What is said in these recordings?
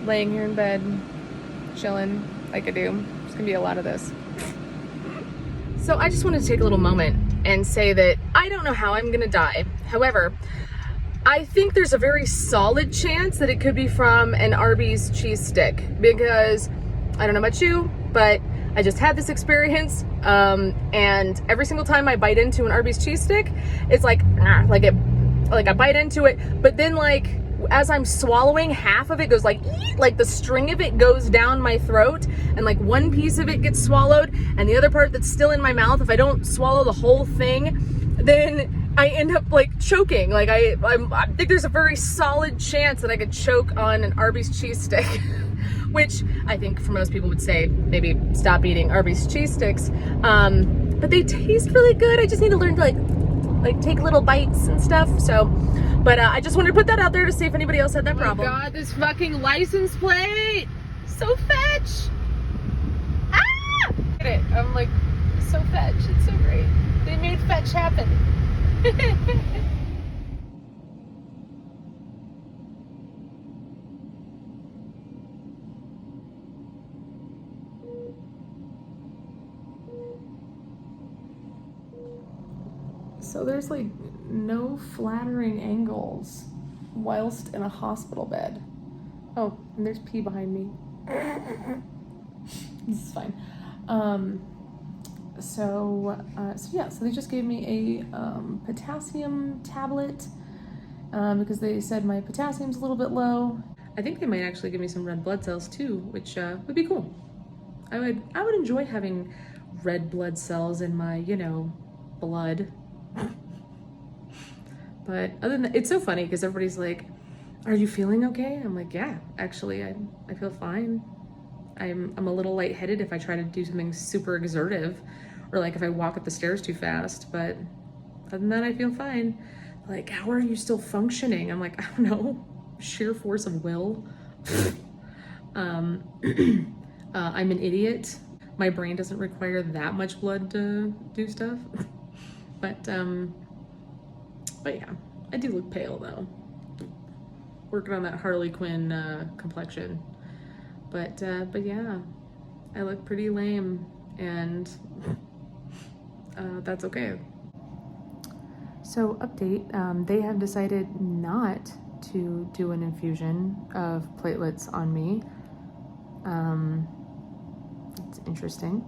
laying here in bed, chilling like I do. It's gonna be a lot of this. So I just wanted to take a little moment and say that I don't know how I'm gonna die. However, I think there's a very solid chance that it could be from an Arby's cheese stick, because I don't know about you, but I just had this experience, and every single time I bite into an Arby's cheese stick, it's like I bite into it, but then like as I'm swallowing, half of it goes like the string of it goes down my throat, and like one piece of it gets swallowed, and the other part that's still in my mouth, if I don't swallow the whole thing, then I end up like choking. Like I think there's a very solid chance that I could choke on an Arby's cheese stick. Which I think for most people would say maybe stop eating Arby's cheese sticks, but they taste really good. I just need to learn to like take little bites and stuff. So, but I just wanted to put that out there to see if anybody else had that problem. Oh my god, this fucking license plate, so fetch. Ah! Get it? I'm like, so fetch. It's so great. They made fetch happen. So there's like no flattering angles whilst in a hospital bed. Oh, and there's pee behind me. This is fine. So they just gave me a potassium tablet because they said my potassium's a little bit low. I think they might actually give me some red blood cells too, which would be cool. I would enjoy having red blood cells in my, blood. But other than that, it's so funny because everybody's like, are you feeling okay? I'm like, yeah, actually I feel fine. I'm a little lightheaded if I try to do something super exertive, or like if I walk up the stairs too fast, but other than that, I feel fine. Like, how are you still functioning? I'm like, I don't know, sheer force of will. I'm an idiot. My brain doesn't require that much blood to do stuff. But yeah, I do look pale though. Working on that Harley Quinn complexion. But yeah, I look pretty lame, and that's okay. So update, they have decided not to do an infusion of platelets on me. It's interesting.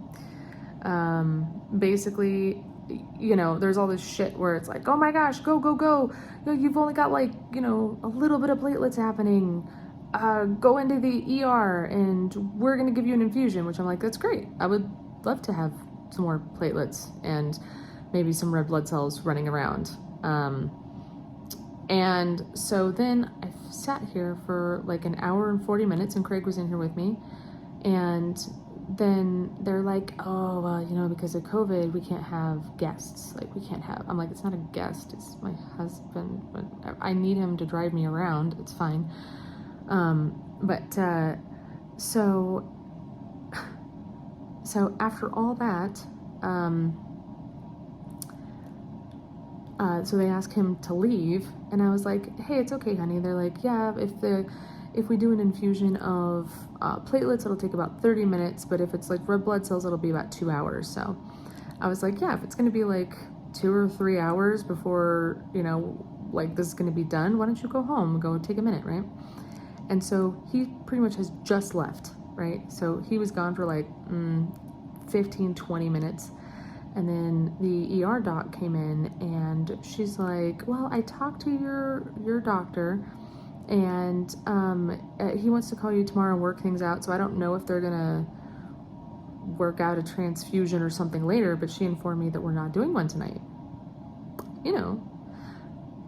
Basically, there's all this shit where it's like, oh my gosh, go. You've only got like, a little bit of platelets happening. Go into the ER and we're gonna give you an infusion, which I'm like, that's great. I would love to have some more platelets and maybe some red blood cells running around. And so then I sat here for like an hour and 40 minutes, and Craig was in here with me, and then they're like, oh, well, because of COVID, we can't have guests. Like, we can't have, I'm like, it's not a guest, it's my husband, but I need him to drive me around, it's fine. So after all that, so they asked him to leave, and I was like, hey, it's okay, honey. They're like, yeah, if we do an infusion of platelets, it'll take about 30 minutes, but if it's like red blood cells, it'll be about 2 hours. So I was like, yeah, if it's gonna be like 2 or 3 hours before, like this is gonna be done, why don't you go home, go take a minute, right? And so he pretty much has just left, right? So he was gone for like 15, 20 minutes. And then the ER doc came in, and she's like, well, I talked to your doctor, and he wants to call you tomorrow and work things out. So I don't know if they're gonna work out a transfusion or something later, but she informed me that we're not doing one tonight.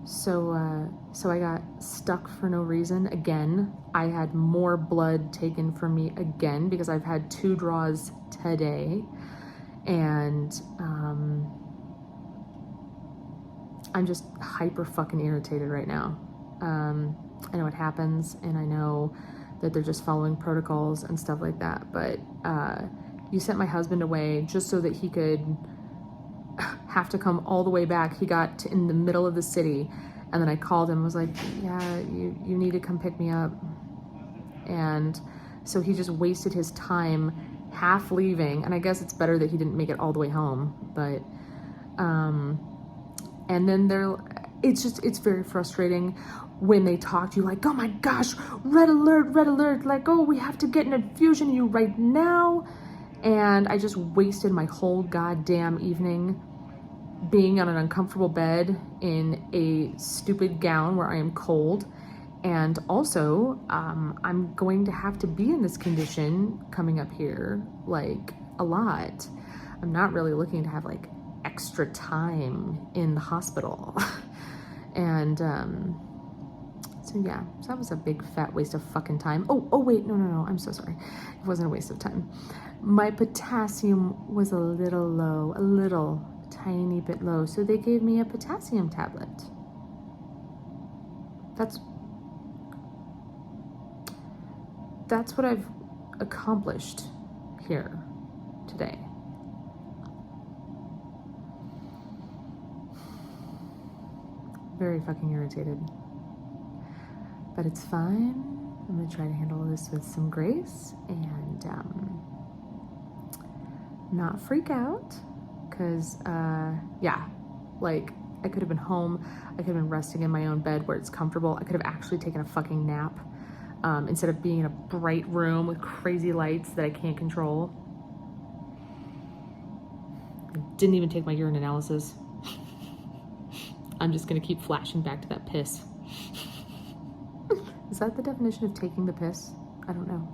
So I got stuck for no reason again. I had more blood taken from me again because I've had 2 draws today, and I'm just hyper fucking irritated right now. I know it happens, and I know that they're just following protocols and stuff like that, but you sent my husband away just so that he could have to come all the way back. He got in the middle of the city, and then I called him and was like, yeah, you need to come pick me up. And so he just wasted his time half leaving. And I guess it's better that he didn't make it all the way home. But, and then it's very frustrating when they talk to you like, oh my gosh, red alert, like, oh, we have to get an infusion in you right now. And I just wasted my whole goddamn evening being on an uncomfortable bed in a stupid gown where I am cold. And also, I'm going to have to be in this condition coming up here, like, a lot. I'm not really looking to have, like, extra time in the hospital. And, so yeah, so that was a big fat waste of fucking time. Oh wait, no, I'm so sorry. It wasn't a waste of time. My potassium was a little tiny bit low, so they gave me a potassium tablet. That's what I've accomplished here today. Very fucking irritated. But it's fine. I'm gonna try to handle this with some grace and not freak out. Cause yeah, like I could have been home. I could have been resting in my own bed where it's comfortable. I could have actually taken a fucking nap instead of being in a bright room with crazy lights that I can't control. I didn't even take my urine analysis. I'm just gonna keep flashing back to that piss. Is that the definition of taking the piss? I don't know.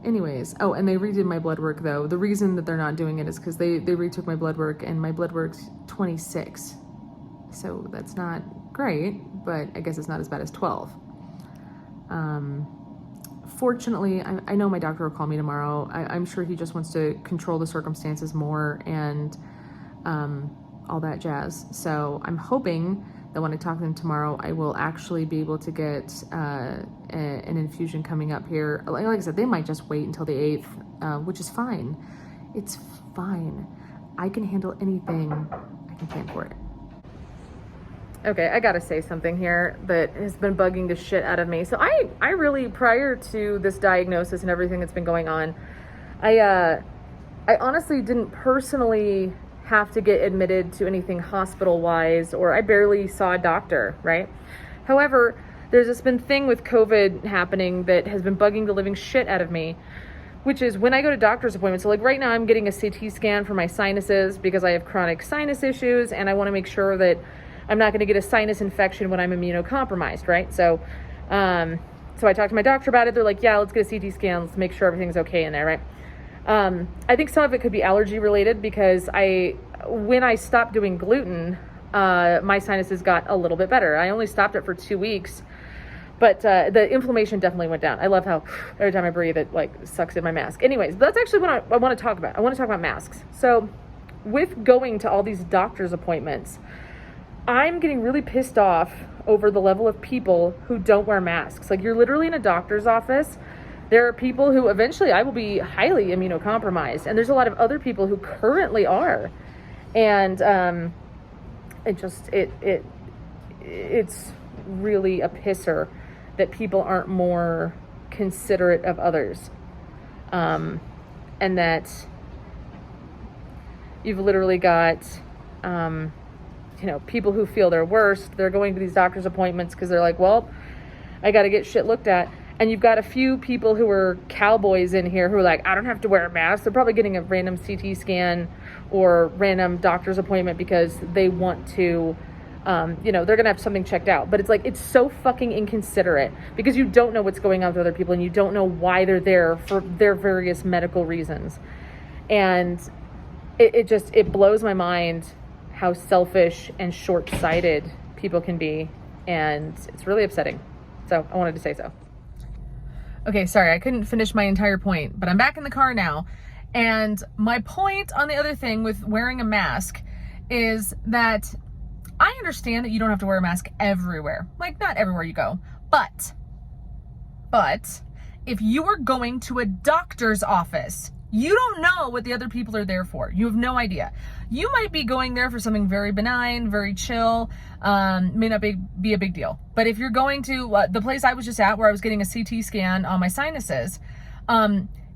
Anyways, oh, and they redid my blood work though. The reason that they're not doing it is because they retook my blood work, and my blood work's 26. So that's not great, but I guess it's not as bad as 12. Fortunately, I know my doctor will call me tomorrow. I'm sure he just wants to control the circumstances more and all that jazz. So I'm hoping that when I talk to them tomorrow, I will actually be able to get an infusion coming up here. Like I said, they might just wait until the 8th, which is fine. It's fine. I can handle anything. I can plan for it. Okay, I gotta say something here that has been bugging the shit out of me. So I really, prior to this diagnosis and everything that's been going on, I honestly didn't personally have to get admitted to anything hospital-wise, or I barely saw a doctor, right? However, there's this been thing with COVID happening that has been bugging the living shit out of me, which is when I go to doctor's appointments. So like right now I'm getting a CT scan for my sinuses because I have chronic sinus issues, and I want to make sure that I'm not going to get a sinus infection when I'm immunocompromised, right? So so I talked to my doctor about it. They're like, yeah, let's get a CT scan. Let's make sure everything's okay in there, right? I think some of it could be allergy related because when I stopped doing gluten, my sinuses got a little bit better. I only stopped it for 2 weeks, but the inflammation definitely went down. I love how every time I breathe, it like sucks in my mask. Anyways, that's actually what I want to talk about. I want to talk about masks. So with going to all these doctor's appointments, I'm getting really pissed off over the level of people who don't wear masks. Like, you're literally in a doctor's office. There are people who eventually I will be highly immunocompromised, and there's a lot of other people who currently are. And it's really a pisser that people aren't more considerate of others. And that you've literally got people who feel they're worst. They're going to these doctor's appointments because they're like, well, I got to get shit looked at. And you've got a few people who are cowboys in here who are like, I don't have to wear a mask. They're probably getting a random CT scan or random doctor's appointment because they want to, they're going to have something checked out. But it's like, it's so fucking inconsiderate because you don't know what's going on with other people and you don't know why they're there for their various medical reasons. And it blows my mind how selfish and short-sighted people can be. And it's really upsetting. So I wanted to say so. Okay, sorry, I couldn't finish my entire point, but I'm back in the car now. And my point on the other thing with wearing a mask is that I understand that you don't have to wear a mask everywhere. Like, not everywhere you go. But if you are going to a doctor's office, You don't know what the other people are there for. You have no idea. You might be going there for something very benign, very chill, may not be a big deal. But if you're going to the place I was just at where I was getting a CT scan on my sinuses,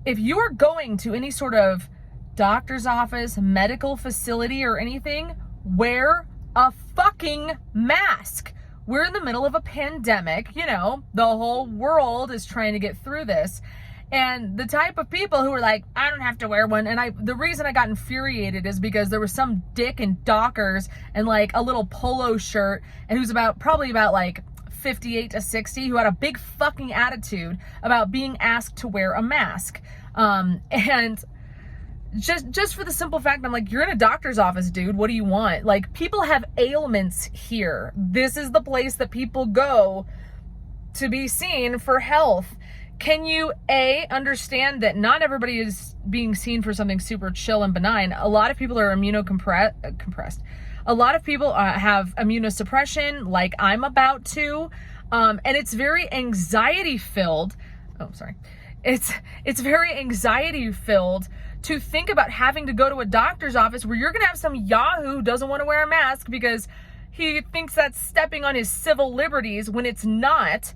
if you're going to any sort of doctor's office, medical facility or anything, wear a fucking mask. We're in the middle of a pandemic, you know, the whole world is trying to get through this. And the type of people who are like, I don't have to wear one. And the reason I got infuriated is because there was some dick in Dockers and like a little polo shirt and who's probably about like 58 to 60 who had a big fucking attitude about being asked to wear a mask. And just for the simple fact, I'm like, you're in a doctor's office, dude. What do you want? Like, people have ailments here. This is the place that people go to be seen for health. Can you, understand that not everybody is being seen for something super chill and benign? A lot of people are immunocompressed. A lot of people have immunosuppression, like I'm about to, and it's very anxiety filled. Oh, sorry. It's very anxiety filled to think about having to go to a doctor's office where you're going to have some yahoo who doesn't want to wear a mask because he thinks that's stepping on his civil liberties when it's not.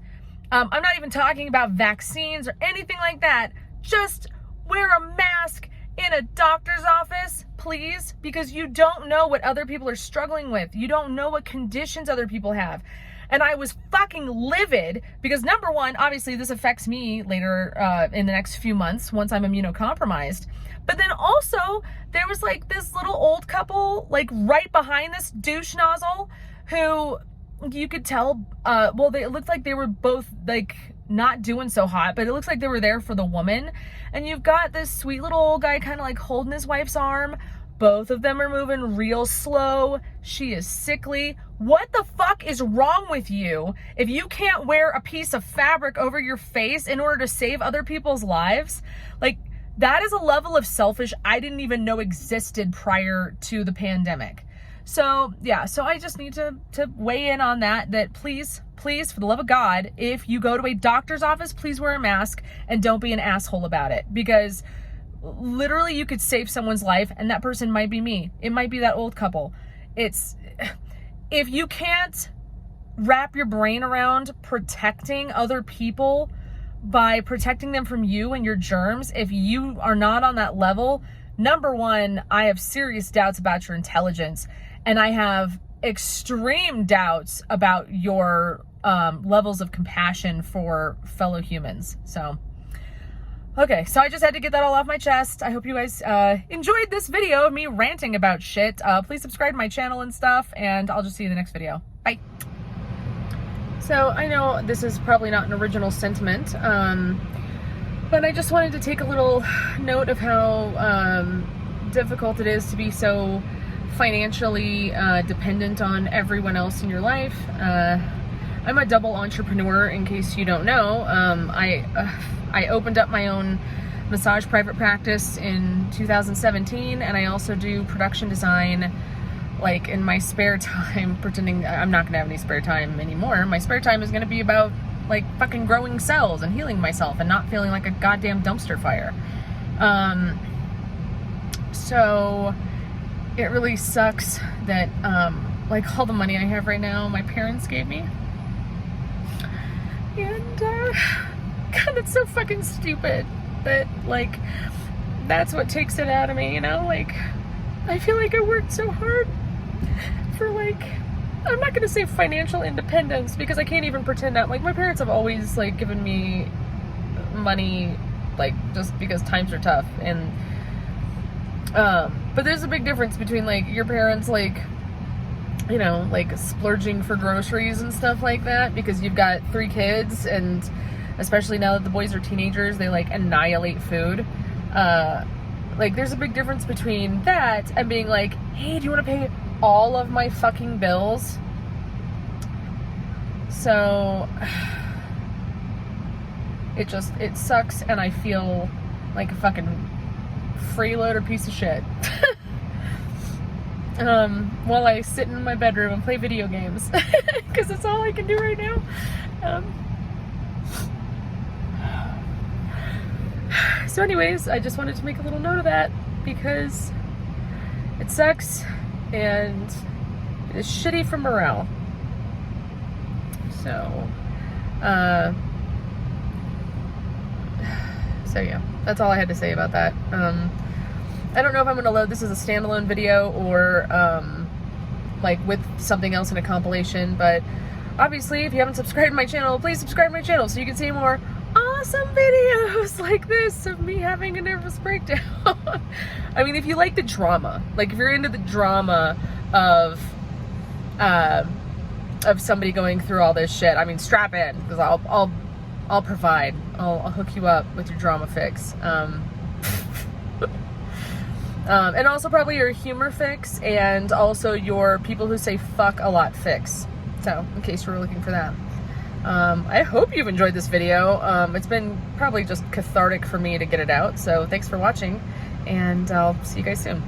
I'm not even talking about vaccines or anything like that. Just wear a mask in a doctor's office, please, because you don't know what other people are struggling with. You don't know what conditions other people have. And I was fucking livid because, number one, obviously this affects me later in the next few months once I'm immunocompromised. But then also there was like this little old couple like right behind this douche nozzle who you could tell, it looked like they were both like not doing so hot, but it looks like they were there for the woman. And you've got this sweet little old guy kind of like holding his wife's arm. Both of them are moving real slow. She is sickly. What the fuck is wrong with you if you can't wear a piece of fabric over your face in order to save other people's lives? Like, that is a level of selfish I didn't even know existed prior to the pandemic. So yeah, so I just need to weigh in on that please, for the love of God, if you go to a doctor's office, please wear a mask and don't be an asshole about it, because literally you could save someone's life and that person might be me. It might be that old couple. If you can't wrap your brain around protecting other people by protecting them from you and your germs, if you are not on that level, number one, I have serious doubts about your intelligence, and I have extreme doubts about your levels of compassion for fellow humans. So, okay, so I just had to get that all off my chest. I hope you guys enjoyed this video of me ranting about shit. Please subscribe to my channel and stuff, and I'll just see you in the next video. Bye. So I know this is probably not an original sentiment, but I just wanted to take a little note of how difficult it is to be so financially dependent on everyone else in your life. I'm a double entrepreneur, in case you don't know. I opened up my own massage private practice in 2017, and I also do production design like in my spare time, pretending I'm not gonna have any spare time anymore. My spare time is gonna be about like fucking growing cells and healing myself and not feeling like a goddamn dumpster fire. So it really sucks that like all the money I have right now, my parents gave me. And God, that's so fucking stupid that like that's what takes it out of me, you know? Like, I feel like I worked so hard for like, I'm not gonna say financial independence, because I can't even pretend that. Like, my parents have always like given me money, like just because times are tough. And but there's a big difference between like your parents like, you know, like splurging for groceries and stuff like that because you've got 3 kids, and especially now that the boys are teenagers, they like annihilate food. Like, there's a big difference between that and being like, hey, do you want to pay all of my fucking bills? So it sucks, and I feel like a fucking freeloader piece of shit. While I sit in my bedroom and play video games, because that's all I can do right now. So anyways, I just wanted to make a little note of that because it sucks and it's shitty for morale. So, so yeah, that's all I had to say about that. I don't know if I'm going to load this as a standalone video or like with something else in a compilation, but obviously if you haven't subscribed to my channel, please subscribe to my channel so you can see more awesome videos like this of me having a nervous breakdown. I mean, if you like the drama, like if you're into the drama of somebody going through all this shit, I mean, strap in, because I'll provide. I'll hook you up with your drama fix. And also probably your humor fix, and also your people who say fuck a lot fix. So, in case you were looking for that. I hope you've enjoyed this video. It's been probably just cathartic for me to get it out, so thanks for watching, and I'll see you guys soon.